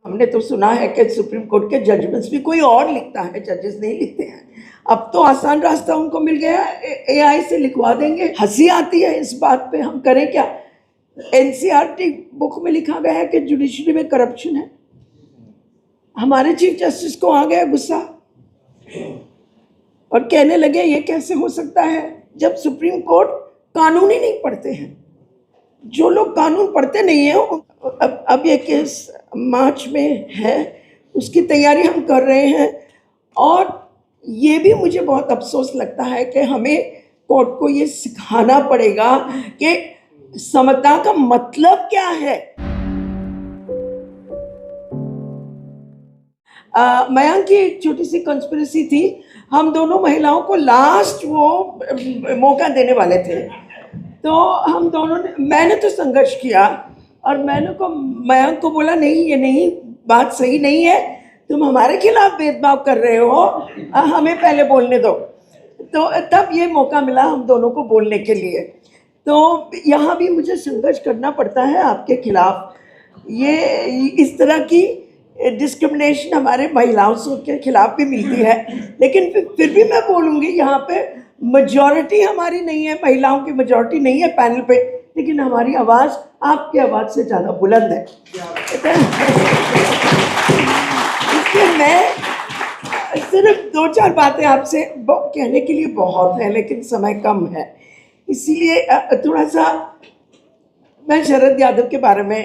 हमने तो सुना है कि सुप्रीम कोर्ट के जजमेंट्स भी कोई और लिखता है, जजेस नहीं लिखते हैं। अब तो आसान रास्ता उनको मिल गया, AI से लिखवा देंगे। हंसी आती है इस बात पे, हम करें क्या। NCERT बुक में लिखा गया है कि जुडिशरी में करप्शन है। हमारे चीफ जस्टिस को आ गया गुस्सा और कहने लगे ये कैसे हो सकता है जब सुप्रीम कोर्ट कानून ही नहीं पढ़ते हैं। जो लोग कानून पढ़ते नहीं है, अब ये केस मार्च में है, उसकी तैयारी हम कर रहे हैं। और ये भी मुझे बहुत अफसोस लगता है कि हमें कोर्ट को ये सिखाना पड़ेगा कि समता का मतलब क्या है। मयंक की एक छोटी सी कंस्पिरेसी थी, हम दोनों महिलाओं को लास्ट वो मौका देने वाले थे, तो हम दोनों ने, मैंने तो संघर्ष किया और मैंने को मयंक को बोला नहीं, ये नहीं, बात सही नहीं है, तुम हमारे खिलाफ भेदभाव कर रहे हो, हमें पहले बोलने दो। तो तब ये मौका मिला हम दोनों को बोलने के लिए। तो यहाँ भी मुझे संघर्ष करना पड़ता है आपके खिलाफ। ये इस तरह की डिस्क्रिमिनेशन हमारे महिलाओं के खिलाफ भी मिलती है, लेकिन फिर भी मैं बोलूँगी, यहाँ पे मेजॉरिटी हमारी नहीं है, महिलाओं की मेजॉरिटी नहीं है पैनल पे, लेकिन हमारी आवाज़ आपकी आवाज़ से ज़्यादा बुलंद है। इसलिए मैं सिर्फ 2-4 बातें आपसे कहने के लिए बहुत है, लेकिन समय कम है, इसीलिए थोड़ा सा मैं शरद यादव के बारे में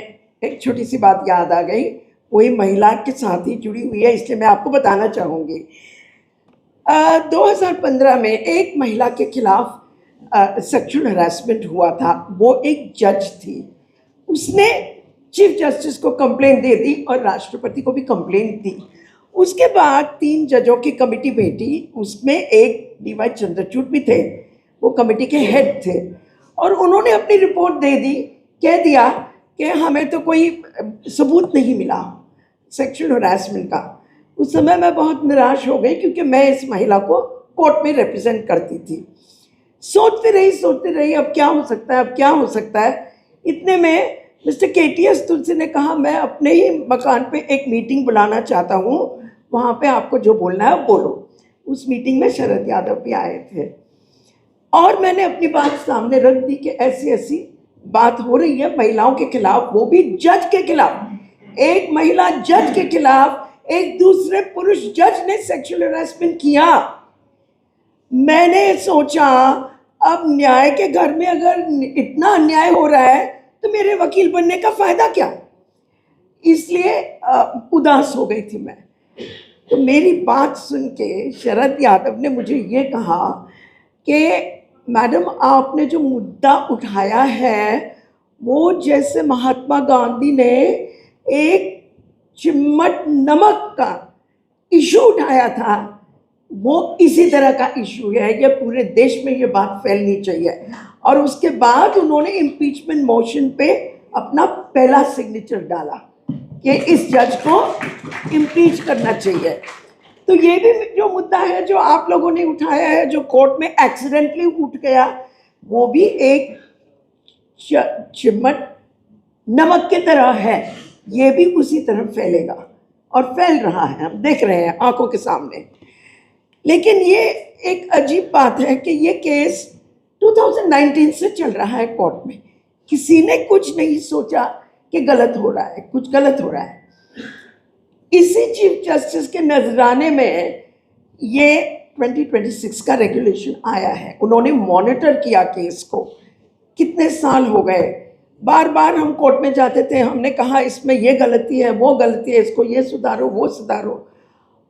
एक छोटी सी बात याद आ गई, वही महिला के साथ ही जुड़ी हुई है, इसलिए मैं आपको बताना चाहूँगी। 2015 में एक महिला के खिलाफ सेक्सुअल हरासमेंट हुआ था। वो एक जज थी, उसने चीफ जस्टिस को कंप्लेंट दे दी और राष्ट्रपति को भी कंप्लेंट दी। उसके बाद 3 जजों की कमेटी बैठी, उसमें एक DY चंद्रचूड़ भी थे, वो कमेटी के हेड थे, और उन्होंने अपनी रिपोर्ट दे दी, कह दिया कि हमें तो कोई सबूत नहीं मिला सेक्सुअल हरासमेंट का। उस समय मैं बहुत निराश हो गई, क्योंकि मैं इस महिला को कोर्ट में रिप्रेजेंट करती थी। सोचते रही अब क्या हो सकता है, अब क्या हो सकता है। इतने में मिस्टर KTS तुलसी ने कहा, मैं अपने ही मकान पे एक मीटिंग बुलाना चाहता हूँ, वहाँ पे आपको जो बोलना है बोलो। उस मीटिंग में शरद यादव भी आए थे और मैंने अपनी बात सामने रख दी कि ऐसी ऐसी बात हो रही है महिलाओं के खिलाफ, वो भी जज के खिलाफ। एक महिला जज के खिलाफ एक दूसरे पुरुष जज ने सेक्सुअल हरासमेंट किया। मैंने सोचा अब न्याय के घर में अगर इतना अन्याय हो रहा है तो मेरे वकील बनने का फायदा क्या। इसलिए उदास हो गई थी मैं। तो मेरी बात सुन के शरद यादव ने मुझे ये कहा कि मैडम, आपने जो मुद्दा उठाया है वो जैसे महात्मा गांधी ने एक चिम्मट नमक का इशू उठाया था, वो इसी तरह का इशू है। ये पूरे देश में ये बात फैलनी चाहिए। और उसके बाद उन्होंने इम्पीचमेंट मोशन पे अपना पहला सिग्नेचर डाला कि इस जज को इम्पीच करना चाहिए। तो ये भी जो मुद्दा है जो आप लोगों ने उठाया है, जो कोर्ट में एक्सीडेंटली उठ गया, वो भी एक चिम्मट नमक की तरह है। ये भी उसी तरह फैलेगा और फैल रहा है, हम देख रहे हैं आंखों के सामने। लेकिन ये एक अजीब बात है कि ये केस 2019 से चल रहा है कोर्ट में। किसी ने कुछ नहीं सोचा कि गलत हो रहा है, कुछ गलत हो रहा है। इसी चीफ जस्टिस के नजराने में ये 2026 का रेगुलेशन आया है। उन्होंने मॉनिटर किया केस को, कितने साल हो गए, बार बार हम कोर्ट में जाते थे, हमने कहा इसमें ये गलती है, वो गलती है, इसको ये सुधारो, वो सुधारो,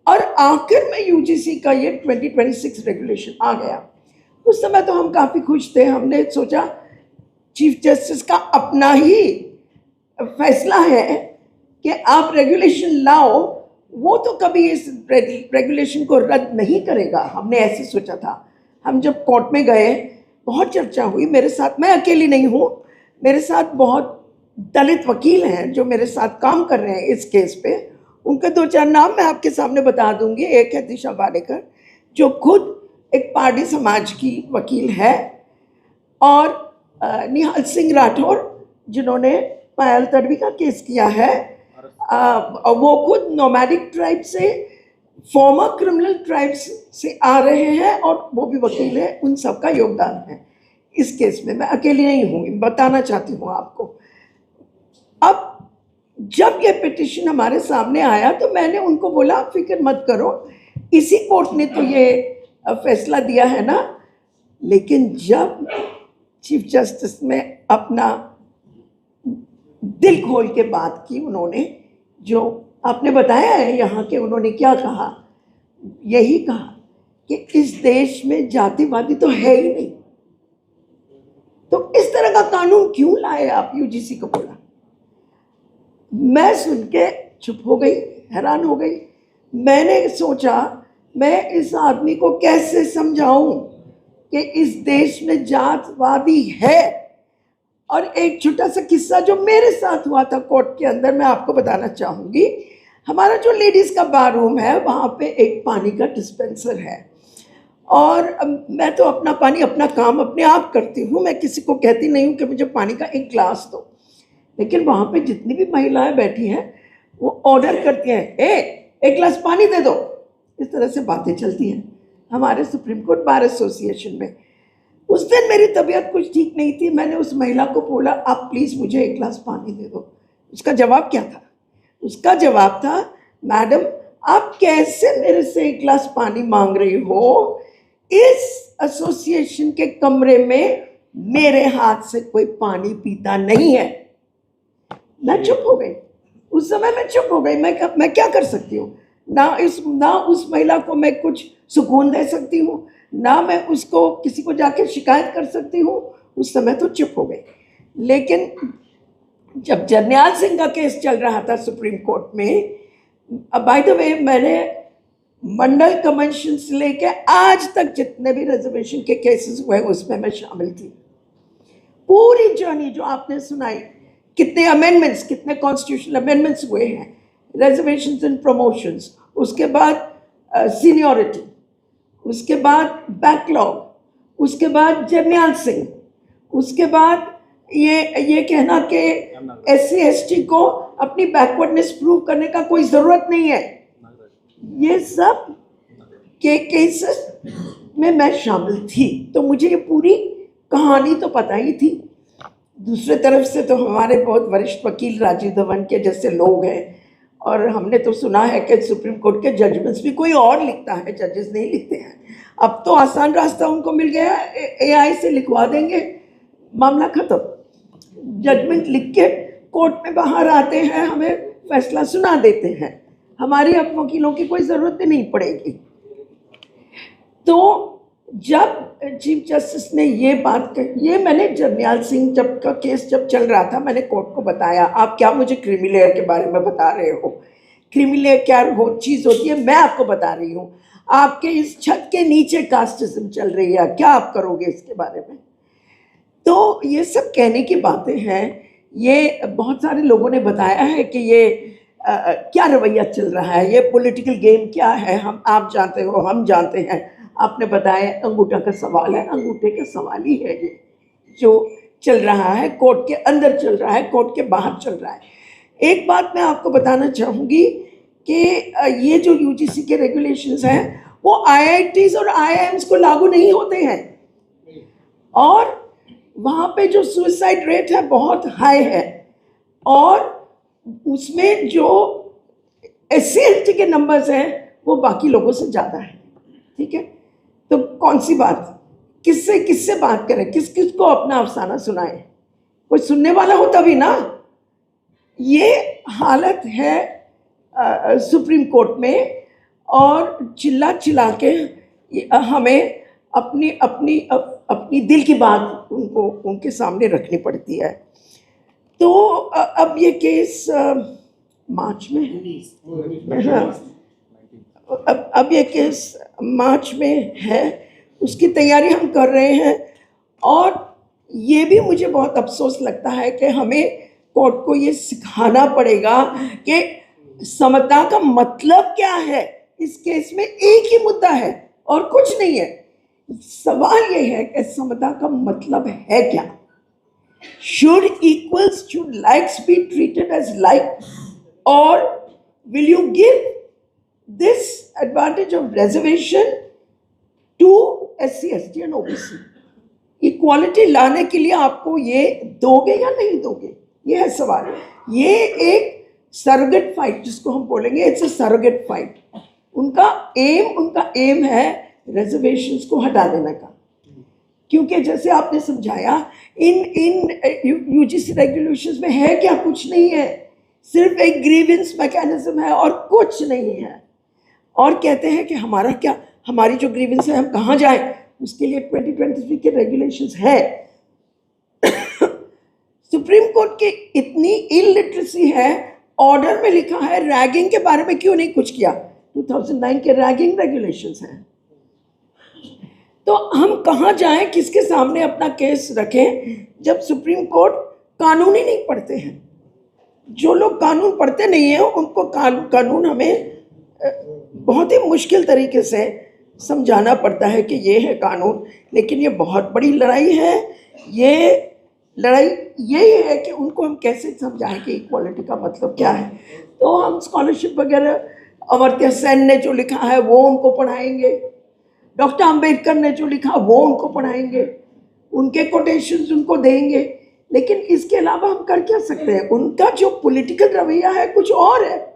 और आखिर में UGC का ये 2026 रेगुलेशन आ गया। उस समय तो हम काफ़ी खुश थे। हमने सोचा चीफ जस्टिस का अपना ही फैसला है कि आप रेगुलेशन लाओ, वो तो कभी इस रेगुलेशन को रद्द नहीं करेगा, हमने ऐसे सोचा था। हम जब कोर्ट में गए, बहुत चर्चा हुई मेरे साथ, मैं अकेली नहीं हूँ, मेरे साथ बहुत दलित वकील हैं जो मेरे साथ काम कर रहे हैं इस केस पे। उनके 2-4 नाम मैं आपके सामने बता दूंगी। एक है दिशा वाडेकर, जो खुद एक पारडी समाज की वकील है, और निहाल सिंह राठौर, जिन्होंने पायल तडवी का केस किया है, वो खुद नोमैडिक ट्राइब से, फॉर्मर क्रिमिनल ट्राइब्स से आ रहे हैं और वो भी वकील है, उन सबका योगदान है इस केस में। मैं अकेली नहीं हूँ, बताना चाहती हूँ आपको। अब जब ये पिटिशन हमारे सामने आया तो मैंने उनको बोला आप फिक्र मत करो, इसी कोर्ट ने तो ये फैसला दिया है ना। लेकिन जब चीफ जस्टिस ने अपना दिल खोल के बात की, उन्होंने जो आपने बताया है यहाँ के, उन्होंने क्या कहा, यही कहा कि इस देश में जातिवादी तो है ही नहीं, तो इस तरह का कानून क्यों लाए आप, यूजीसी को बोला। मैं सुन के चुप हो गई, हैरान हो गई। मैंने सोचा मैं इस आदमी को कैसे समझाऊं कि इस देश में जातवादी है। और एक छोटा सा किस्सा जो मेरे साथ हुआ था कोर्ट के अंदर, मैं आपको बताना चाहूँगी। हमारा जो लेडीज़ का बार रूम है, वहाँ पे एक पानी का डिस्पेंसर है, और मैं तो अपना पानी, अपना काम अपने आप करती हूँ, मैं किसी को कहती नहीं हूँ कि मुझे पानी का एक ग्लास दो। लेकिन वहाँ पे जितनी भी महिलाएं बैठी हैं वो ऑर्डर करती हैं, एक गिलास पानी दे दो। इस तरह से बातें चलती हैं हमारे सुप्रीम कोर्ट बार एसोसिएशन में। उस दिन मेरी तबीयत कुछ ठीक नहीं थी, मैंने उस महिला को बोला आप प्लीज़ मुझे एक गिलास पानी दे दो। उसका जवाब क्या था? उसका जवाब था, मैडम आप कैसे मेरे से एक गिलास पानी मांग रही हो, इस एसोसिएशन के कमरे में मेरे हाथ से कोई पानी पीता नहीं है। मैं चुप हो गई, उस समय मैं चुप हो गई। मैं क्या कर सकती हूँ? ना उस महिला को मैं कुछ सुकून दे सकती हूँ, ना मैं उसको किसी को जाके शिकायत कर सकती हूँ। उस समय तो चुप हो गई। लेकिन जब जरनैल सिंह का केस चल रहा था सुप्रीम कोर्ट में, बाय द वे मैंने मंडल कन्वेंशन से लेके आज तक जितने भी रिजर्वेशन के केसेस हुए उसमें मैं शामिल थी। पूरी जर्नी जो आपने सुनाई, कितने अमेंडमेंट्स, कितने कॉन्स्टिट्यूशनल अमेंडमेंट्स हुए हैं, रिजर्वेशंस एंड प्रमोशंस, उसके बाद सीनियरिटी, उसके बाद बैकलॉग, उसके बाद जरनैल सिंह, उसके बाद ये कहना कि SC/ST को अपनी बैकवर्डनेस प्रूव करने का कोई ज़रूरत नहीं है, ये सब के केसेस में मैं शामिल थी। तो मुझे ये पूरी कहानी तो पता ही थी। दूसरे तरफ से तो हमारे बहुत वरिष्ठ वकील राजीव धवन के जैसे लोग हैं, और हमने तो सुना है कि सुप्रीम कोर्ट के जजमेंट्स भी कोई और लिखता है, जजेस नहीं लिखते हैं। अब तो आसान रास्ता उनको मिल गया, AI से लिखवा देंगे, मामला खत्म। जजमेंट लिख के कोर्ट में बाहर आते हैं, हमें फैसला सुना देते हैं, हमारी अब वकीलों की कोई ज़रूरत ही नहीं पड़ेगी। तो जब चीफ जस्टिस ने ये बात कही, ये मैंने जरनैल सिंह जब का केस जब चल रहा था, मैंने कोर्ट को बताया, आप क्या मुझे क्रीमी लेयर के बारे में बता रहे हो? क्रीमी लेयर क्या चीज़ होती है मैं आपको बता रही हूँ। आपके इस छत के नीचे कास्टिज्म चल रही है, क्या आप करोगे इसके बारे में? तो ये सब कहने की बातें हैं। ये बहुत सारे लोगों ने बताया है कि ये क्या रवैया चल रहा है, ये पॉलिटिकल गेम क्या है, आप जानते हो, हम जानते हैं। आपने बताया अंगूठा का सवाल है, अंगूठे का सवाल ही है ये जो चल रहा है, कोर्ट के अंदर चल रहा है, कोर्ट के बाहर चल रहा है। एक बात मैं आपको बताना चाहूँगी कि ये जो UGC के रेगुलेशंस हैं वो IITs और IIMs को लागू नहीं होते हैं, और वहाँ पे जो सुसाइड रेट है बहुत हाई है, और उसमें जो SC/ST के नंबर्स हैं वो बाकी लोगों से ज़्यादा है। ठीक है, तो कौन सी बात, किससे बात करें, किस को अपना अफसाना सुनाएं? कोई सुनने वाला हो तभी ना। ये हालत है सुप्रीम कोर्ट में, और चिल्ला के हमें अपनी दिल की बात उनके सामने रखनी पड़ती है। तो अब ये केस मार्च में है, अब ये केस मार्च में है, उसकी तैयारी हम कर रहे हैं। और ये भी मुझे बहुत अफसोस लगता है कि हमें कोर्ट को ये सिखाना पड़ेगा कि समता का मतलब क्या है। इस केस में एक ही मुद्दा है और कुछ नहीं है। सवाल ये है कि समता का मतलब है क्या? Should equals, should likes be treated as like? or will you give this advantage of reservation to SC, ST and OBC? Equality लाने के लिए आपको ये दोगे या नहीं दोगे, ये है सवाल। ये एक सरगेट फाइट जिसको हम बोलेंगे, इट्स अ सरगेट फाइट। उनका एम है रिजर्वेशंस को हटा देने का, क्योंकि जैसे आपने समझाया इन यूजीसी रेगुलेशंस में है क्या, कुछ नहीं है, सिर्फ एक ग्रीवेंस मैकेनिज्म है और कुछ नहीं है। और कहते हैं कि हमारा क्या, हमारी जो ग्रीवेंस है हम कहाँ जाएं, उसके लिए 2023 के रेगुलेशंस है। सुप्रीम कोर्ट की इतनी इलिटरेसी है, ऑर्डर में लिखा है रैगिंग के बारे में क्यों नहीं कुछ किया, 2009 के रैगिंग रेगुलेशंस हैं। तो हम कहाँ जाएं, किसके सामने अपना केस रखें जब सुप्रीम कोर्ट कानून ही नहीं पढ़ते हैं। जो लोग कानून पढ़ते नहीं हैं उनको कानून हमें बहुत ही मुश्किल तरीके से समझाना पड़ता है कि ये है कानून। लेकिन ये बहुत बड़ी लड़ाई है। ये लड़ाई यही है कि उनको हम कैसे समझाएं कि इक्वालिटी का मतलब क्या है। तो हम स्कॉलरशिप वगैरह, अमर्त्य सेन ने जो लिखा है वो उनको पढ़ाएंगे, डॉक्टर अंबेडकर ने जो लिखा वो उनको पढ़ाएंगे, उनके कोटेशंस उनको देंगे। लेकिन इसके अलावा हम कर क्या सकते हैं? उनका जो पॉलिटिकल रवैया है कुछ और है,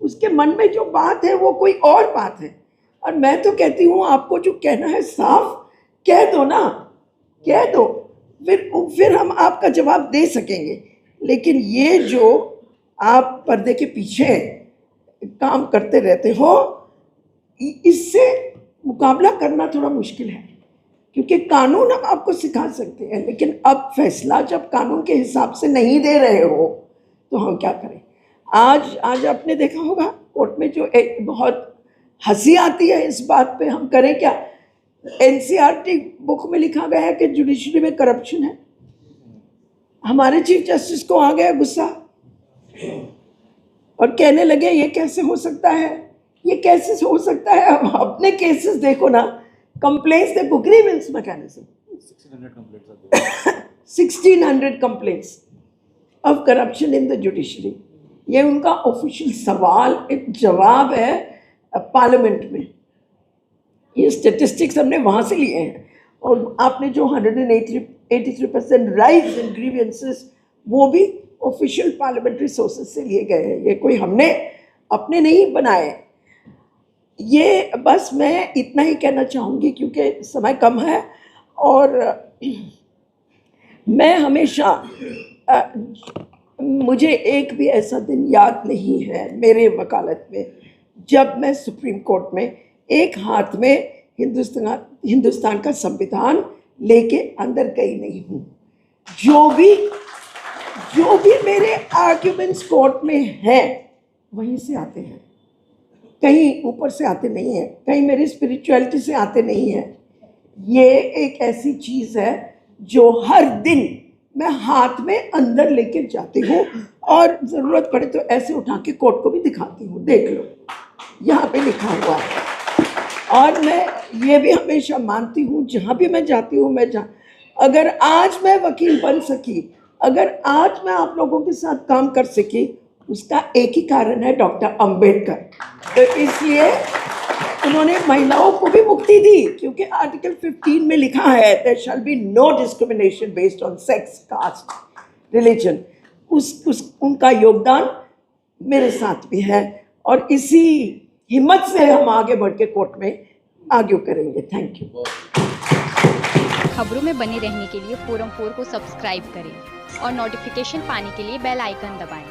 उसके मन में जो बात है वो कोई और बात है। और मैं तो कहती हूँ आपको जो कहना है साफ कह दो ना, कह दो, फिर हम आपका जवाब दे सकेंगे। लेकिन ये जो आप पर्दे के पीछे काम करते रहते हो, इससे मुकाबला करना थोड़ा मुश्किल है, क्योंकि कानून हम आपको सिखा सकते हैं, लेकिन अब फैसला जब कानून के हिसाब से नहीं दे रहे हो तो हम क्या करें। आज आपने देखा होगा कोर्ट में जो एक बहुत हंसी आती है इस बात पे, हम करें क्या। एनसीईआरटी बुक में लिखा गया है कि जुडिशरी में करप्शन है। हमारे चीफ जस्टिस को आ गया गुस्सा और कहने लगे ये कैसे हो सकता है, ये कैसे हो सकता है। अब अपने केसेस देखो ना, कंप्लेंट्स देखो, grievance mechanism 1600 complaints of corruption in the judiciary. ये उनका ऑफिशियल सवाल, एक जवाब है पार्लियामेंट में। ये स्टेटिस्टिक्स हमने वहाँ से लिए हैं। और आपने जो 183% राइज इन ग्रीवेंसेस, वो भी ऑफिशियल पार्लियामेंट्री सोर्सेज से लिए गए हैं। ये कोई हमने अपने नहीं बनाए। ये बस मैं इतना ही कहना चाहूँगी क्योंकि समय कम है। और मैं हमेशा मुझे एक भी ऐसा दिन याद नहीं है मेरे वकालत में जब मैं सुप्रीम कोर्ट में एक हाथ में हिंदुस्तान का संविधान लेके अंदर गई नहीं हूँ। जो भी मेरे आर्ग्यूमेंट्स कोर्ट में हैं वहीं से आते हैं, कहीं ऊपर से आते नहीं हैं, कहीं मेरी स्पिरिचुअलिटी से आते नहीं हैं। ये एक ऐसी चीज़ है जो हर दिन मैं हाथ में अंदर लेके जाती हूँ और ज़रूरत पड़े तो ऐसे उठा के कोर्ट को भी दिखाती हूँ, देख लो यहाँ पे लिखा हुआ है। और मैं ये भी हमेशा मानती हूँ जहाँ भी मैं जाती हूँ, अगर आज मैं वकील बन सकी, अगर आज मैं आप लोगों के साथ काम कर सकी, उसका एक ही कारण है, डॉक्टर अंबेडकर। तो इसलिए उन्होंने महिलाओं को भी मुक्ति दी, क्योंकि आर्टिकल 15 में लिखा है there shall be no discrimination based on sex, caste, religion. उनका योगदान मेरे साथ भी है और इसी हिम्मत से हम आगे बढ़ के कोर्ट में आर्ग्यू करेंगे। Thank you. खबरों में बने रहने के लिए फोरम 4 को सब्सक्राइब करें और नोटिफिकेशन पाने के लिए बेल आइकन दबाएं।